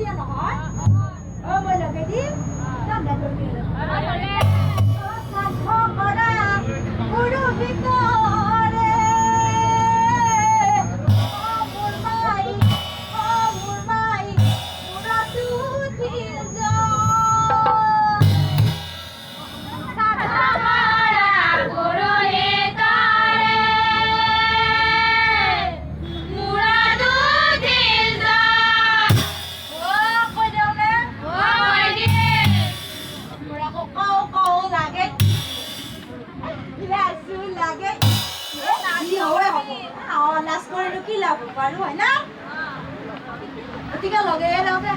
দিয়া নহয় মই লগাই দিম ঠাণ্ডা কৰি কৰা গুৰু ভিতৰে মোৰ মাই মুৰাটো দিল যা নাচ কৰিলো কি লাভ পাৰো হয় না গতিকে লগে লগে